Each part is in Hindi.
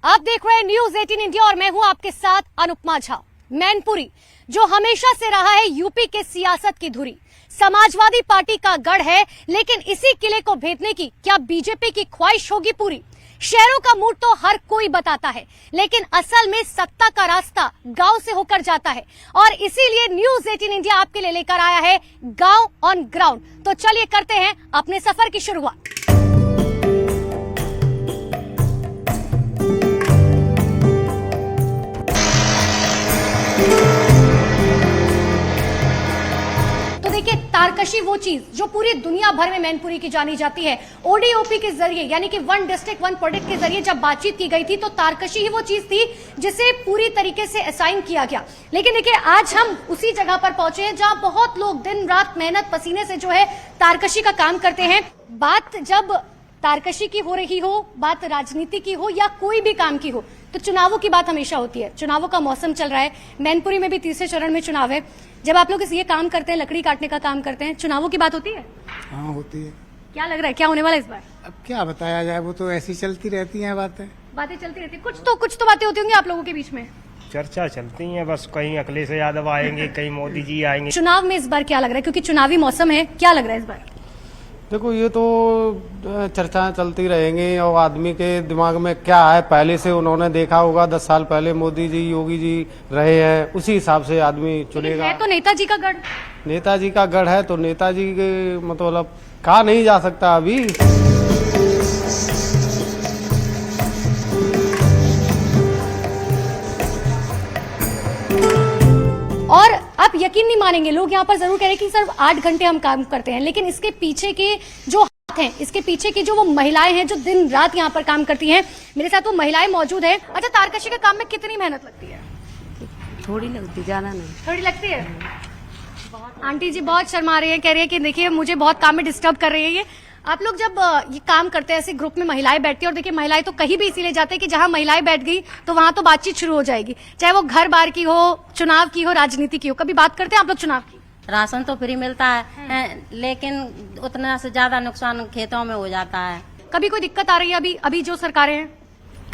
आप देख रहे हैं न्यूज 18 इंडिया और मैं हूं आपके साथ अनुपमा झा। मैनपुरी जो हमेशा से रहा है यूपी के सियासत की धुरी, समाजवादी पार्टी का गढ़ है, लेकिन इसी किले को भेदने की क्या बीजेपी की ख्वाहिश होगी पूरी? शहरों का मूड तो हर कोई बताता है, लेकिन असल में सत्ता का रास्ता गांव से होकर जाता है और इसीलिए न्यूज 18 इंडिया आपके लिए लेकर आया है गांव ऑन ग्राउंड। तो चलिए करते हैं अपने सफर की शुरुआत। देखिए, तारकशी वो चीज जो पूरी दुनिया भर में मैनपुरी की जानी जाती है। ओडीओपी के जरिए यानी कि वन डिस्ट्रिक्ट वन प्रोडक्ट के जरिए जब बातचीत की गई थी तो तारकशी ही वो चीज थी जिसे पूरी तरीके से असाइन किया गया। लेकिन देखिए, आज हम उसी जगह पर पहुंचे हैं जहां बहुत लोग दिन रात मेहनत पसीने से जो है तारकशी का काम करते हैं। बात जब तारकशी की हो रही हो, बात राजनीति की हो या कोई भी काम की हो, तो चुनावों की बात हमेशा होती है। चुनावों का मौसम चल रहा है, मैनपुरी में भी तीसरे चरण में चुनाव है। जब आप लोग ये काम करते हैं, लकड़ी काटने का काम करते हैं, चुनावों की बात होती है? हाँ, होती है। क्या लग रहा है, क्या होने वाला है इस बार? अब क्या बताया जाए, वो तो ऐसी चलती रहती हैं बातें चलती रहती है। कुछ तो बातें होती होंगी आप लोगों के बीच में। चर्चा चलती है बस, कहीं अखिलेश यादव आएंगे, कहीं मोदी जी आएंगे। चुनाव में इस बार क्या लग रहा है, क्योंकि चुनावी मौसम है, क्या लग रहा है इस बार? देखो, ये तो चर्चा चलती रहेंगी और आदमी के दिमाग में क्या है, पहले से उन्होंने देखा होगा। 10 साल पहले मोदी जी योगी जी रहे हैं, उसी हिसाब से आदमी चुनेगा। है तो नेताजी का गढ़, नेताजी का गढ़ है तो नेताजी के मतलब कहा नहीं जा सकता अभी। और आप यकीन नहीं मानेंगे, लोग यहाँ पर जरूर कह रहे हैं कि सर 8 घंटे हम काम करते हैं, लेकिन इसके पीछे के जो हाथ हैं, इसके पीछे की जो वो महिलाएं हैं जो दिन रात यहाँ पर काम करती हैं, मेरे साथ वो महिलाएं मौजूद हैं। अच्छा, तारकशी के काम में कितनी मेहनत लगती है? थोड़ी लगती, ज्यादा नहीं। थोड़ी लगती है। आंटी जी बहुत शर्मा रही है, कह रही है कि देखिए मुझे बहुत काम में डिस्टर्ब कर रही है ये। आप लोग जब ये काम करते हैं, ऐसे ग्रुप में महिलाएं बैठती है, और देखिए महिलाएं तो कहीं भी इसीलिए जाते हैं कि जहां महिलाएं बैठ गई तो वहां तो बातचीत शुरू हो जाएगी, चाहे वो घर बार की हो, चुनाव की हो, राजनीति की हो। कभी बात करते हैं आप लोग चुनाव की? राशन तो फ्री मिलता है, लेकिन उतना से ज्यादा नुकसान खेतों में हो जाता है। कभी कोई दिक्कत आ रही है अभी जो सरकारें हैं?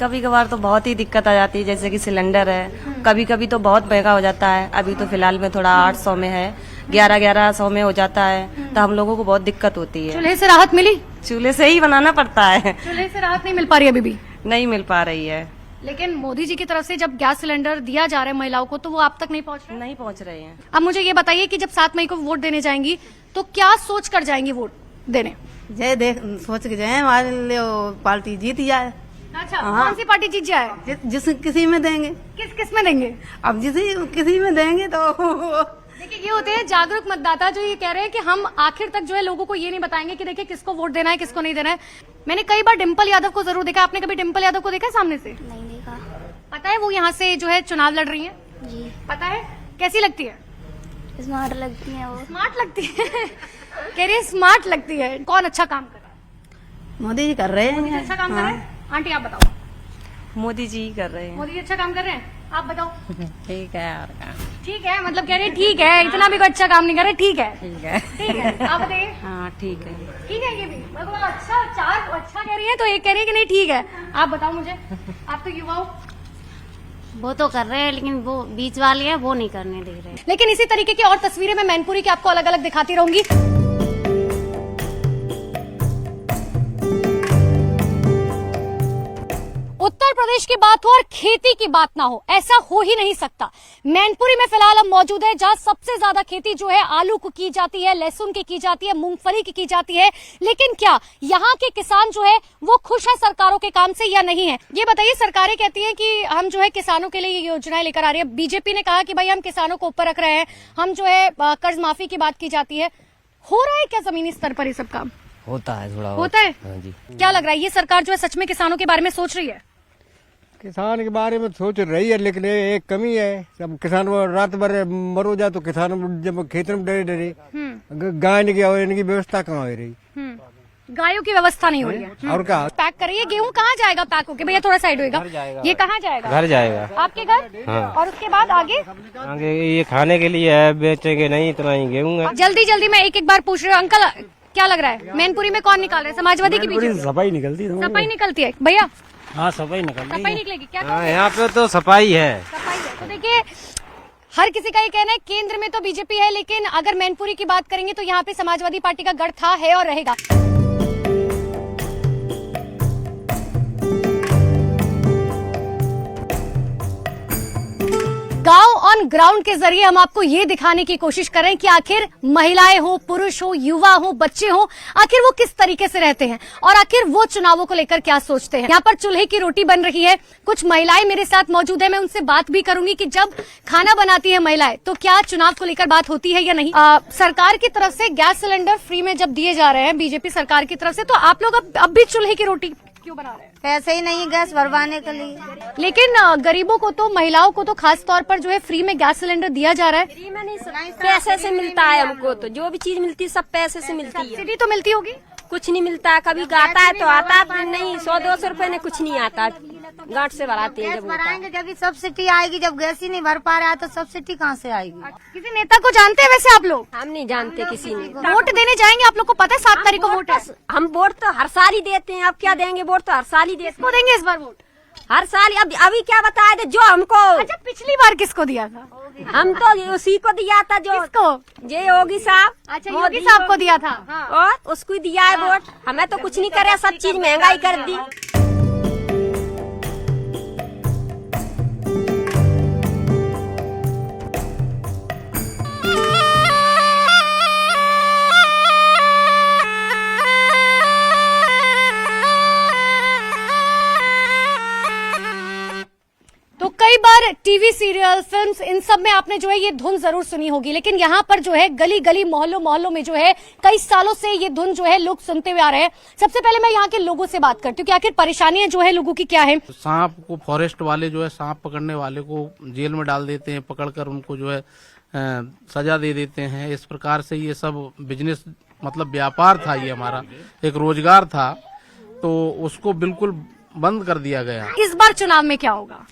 कभी कभार तो बहुत ही दिक्कत आ जाती है, जैसे कि सिलेंडर है, कभी कभी तो बहुत महंगा हो जाता है। अभी तो फिलहाल में थोड़ा 800 में है, 1100 में हो जाता है, तो हम लोगों को बहुत दिक्कत होती है। चूल्हे से राहत मिली? चूल्हे से ही बनाना पड़ता है। चूल्हे से राहत नहीं मिल पा रही अभी भी? नहीं मिल पा रही है। लेकिन मोदी जी की तरफ से जब गैस सिलेंडर दिया जा रहा है महिलाओं को, तो वो आप तक नहीं पहुंच रहे? नहीं पहुंच रहे हैं। अब मुझे ये बताइए कि जब 7 मई को वोट देने जाएंगी तो क्या सोच कर जाएंगी वोट देने? जय देख सोच के जाए, हमारे लिए पार्टी जीत जाए। अच्छा, कौन सी पार्टी जीत जाए? जिस किसी में देंगे। किस में देंगे? अब किसी में देंगे तो देखिए, ये होते हैं जागरूक मतदाता जो ये कह रहे हैं कि हम आखिर तक जो है लोगों को ये नहीं बताएंगे कि देखिए किसको वोट देना है, किसको नहीं देना है। मैंने कई बार डिम्पल यादव को जरूर देखा। आपने कभी डिम्पल यादव को देखा है सामने से? नहीं देखा। पता है वो यहाँ से जो है चुनाव लड़ रही है? जी पता है। कैसी लगती है? स्मार्ट लगती है वो। स्मार्ट लगती है कह रही है स्मार्ट लगती है। कौन अच्छा काम कर रहा है? मोदी जी कर रहे मोदी जी हैं। अच्छा काम कर रहे हैं। आंटी आप बताओ। मोदी जी ही कर रहे हैं। मोदी जी अच्छा काम कर रहे हैं, आप बताओ। ठीक है यार, ठीक है, मतलब कह रहे हैं ठीक है, इतना भी कोई अच्छा काम नहीं कर रहे, ठीक है। ठीक है। ठीक है, आप बताइए। हाँ ठीक है। ठीक है, ये भी मतलब अच्छा, चार अच्छा कह रही है तो एक कह रही है कि नहीं ठीक है। आप बताओ मुझे, आप तो युवा हो। वो तो कर रहे हैं, लेकिन वो बीच वाले हैं वो नहीं करने दे रहे। लेकिन इसी तरीके की और तस्वीरें मैं मैनपुरी की आपको अलग अलग दिखाती रहूंगी। उत्तर प्रदेश की बात हो और खेती की बात ना हो, ऐसा हो ही नहीं सकता। मैनपुरी में फिलहाल हम मौजूद है जहां सबसे ज्यादा खेती जो है आलू को की जाती है, लहसुन की जाती है, मूंगफली की जाती है। लेकिन क्या यहाँ के किसान जो है वो खुश है सरकारों के काम से या नहीं है? ये बताइए। सरकारें कहती हैं कि हम जो है किसानों के लिए ये योजनाएं लेकर आ रही है। बीजेपी ने कहा कि भाई हम किसानों को ऊपर रख रहे हैं, हम जो है कर्ज माफी की बात की जाती है। हो रहा है क्या जमीनी स्तर पर ये सब काम? होता है, थोड़ा होता है। हाँ जी। क्या लग रहा है ये सरकार जो है सच में किसानों के बारे में सोच रही है? किसान के बारे में सोच रही है, लेकिन एक कमी है। सब किसान रात भर मरो जाए तो किसान जब खेत में डरे गाय की और इनकी व्यवस्था कहाँ हो रही? गायों की व्यवस्था नहीं हो रही है। और क्या पैक करिए, गेहूं कहाँ जाएगा पैक होके? भैया थोड़ा साइड होएगा। ये कहाँ जाएगा? घर जाएगा। आपके घर? हाँ। और उसके बाद आगे? आगे ये खाने के लिए है, बेचेंगे नहीं, इतना ही गेहूं है। जल्दी मैं एक बार पूछ रही हूँ अंकल, क्या लग रहा है मैनपुरी में कौन निकाल रहा है, समाजवादी की बीजेपी? सफाई निकलती है। सफाई निकलती है। भैया हाँ सफाई निकल सफाई निकलेगी क्या? हाँ यहाँ पे तो सफाई है। सफाई है। तो देखिए हर किसी का ये कहना है केंद्र में तो बीजेपी है, लेकिन अगर मैनपुरी की बात करेंगे तो यहाँ पे समाजवादी पार्टी का गढ़ था, है और रहेगा। गांव ऑन ग्राउंड के जरिए हम आपको ये दिखाने की कोशिश करें कि आखिर महिलाएं हो, पुरुष हो, युवा हो, बच्चे हो, आखिर वो किस तरीके से रहते हैं और आखिर वो चुनावों को लेकर क्या सोचते हैं। यहाँ पर चूल्हे की रोटी बन रही है, कुछ महिलाएं मेरे साथ मौजूद है, मैं उनसे बात भी करूंगी कि जब खाना बनाती है महिलाएं तो क्या चुनाव को लेकर बात होती है या नहीं। सरकार की तरफ से गैस सिलेंडर फ्री में जब दिए जा रहे हैं बीजेपी सरकार की तरफ से, तो आप लोग अब भी चूल्हे की रोटी क्यों बना रहे हैं? पैसे ही नहीं गैस भरवाने के लिए। लेकिन गरीबों को तो, महिलाओं को तो खास तौर पर जो है फ्री में गैस सिलेंडर दिया जा रहा है। फ्री में नहीं, पैसे से मिलता है हमको, तो जो भी चीज मिलती है सब पैसे से मिलती है। सब्सिडी तो मिलती होगी? कुछ नहीं मिलता है, कभी आता है तो आता है, नहीं 100-200 रुपए में कुछ नहीं आता, गांठ से भराते हैं। गैस भराएंगे जब सब्सिडी आएगी, जब गैस ही नहीं भर पा रहा है तो सब्सिडी कहाँ से आएगी? किसी नेता को जानते हैं वैसे आप लोग? हम नहीं जानते किसी ने। वोट देने जाएंगे, आप लोग को पता है 7 तारीख को वोट है। हम वोट तो हर साल ही देते हैं, अब क्या देंगे? वोट तो हर साल ही देते किसको देंगे इस बार वोट? हर साल। अभी क्या बताए थे जो हमको। अच्छा, पिछली बार किसको दिया था? हम तो उसी को दिया था जो किसको? जे योगी साहब। अच्छा, योगी साहब को दिया था। और उसको ही दिया है वोट। हमें तो कुछ नहीं करे, सब चीज महंगाई कर दी। तो कई बार टीवी सीरियल, फिल्म्स, इन सब में आपने जो है ये धुन जरूर सुनी होगी, लेकिन यहाँ पर जो है गली गली, मोहल्लों मोहल्लों में जो है कई सालों से ये धुन जो है लोग सुनते हुए आ रहे हैं। सबसे पहले मैं यहाँ के लोगों से बात करती हूँ कि आखिर परेशानियां जो है लोगों की क्या है। सांप को फॉरेस्ट वाले जो है सांप पकड़ने वाले को जेल में डाल देते हैं, पकड़कर उनको जो है सजा दे देते हैं। इस प्रकार से ये सब बिजनेस, मतलब व्यापार था, ये हमारा एक रोजगार था, तो उसको बिल्कुल बंद कर दिया गया। इस बार चुनाव में क्या होगा?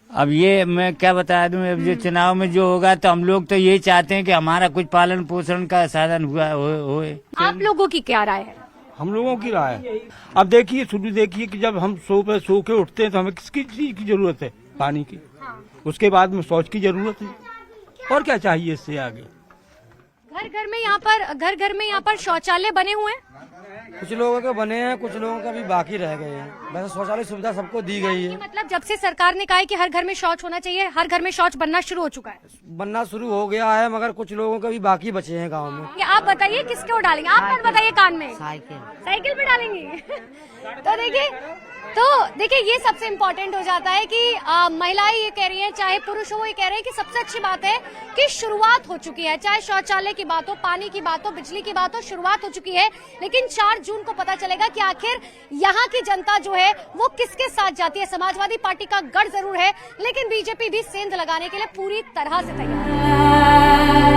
अब ये मैं क्या बता दूं, अब जो चुनाव में जो होगा तो हम लोग तो यही चाहते हैं कि हमारा कुछ पालन पोषण का साधन हुआ होए। आप लोगों की क्या राय है? हम लोगों की राय है, अब देखिए शुरू देखिए कि जब हम सो के उठते हैं तो हमें किसकी चीज की जरूरत है? पानी की। उसके बाद में शौच की जरूरत है, और क्या चाहिए इससे आगे? घर घर में यहाँ पर शौचालय बने हुए हैं। कुछ लोगों के बने हैं, कुछ लोगों का भी बाकी रह गए हैं। वैसे शौचालय सुविधा सबको दी गई है। मतलब जब से सरकार ने कहा है कि हर घर में शौच होना चाहिए, हर घर में शौच बनना शुरू हो चुका है। बनना शुरू हो गया है, मगर कुछ लोगों के भी बाकी बचे हैं गांव में। आप बताइए किसके वो डालेंगे? आप मत बताइए कान में। साइकिल पे डालेंगे। तो देखिए ये सबसे इम्पोर्टेंट हो जाता है कि महिलाएं ये कह रही हैं, चाहे पुरुष हो, वो ये कह रहे हैं कि सबसे अच्छी बात है कि शुरुआत हो चुकी है। चाहे शौचालय की बात हो, पानी की बात हो, बिजली की बात हो, शुरुआत हो चुकी है। लेकिन 4 जून को पता चलेगा कि आखिर यहाँ की जनता जो है वो किसके साथ जाती है। समाजवादी पार्टी का गढ़ जरूर है, लेकिन बीजेपी भी सेंध लगाने के लिए पूरी तरह से तैयार है।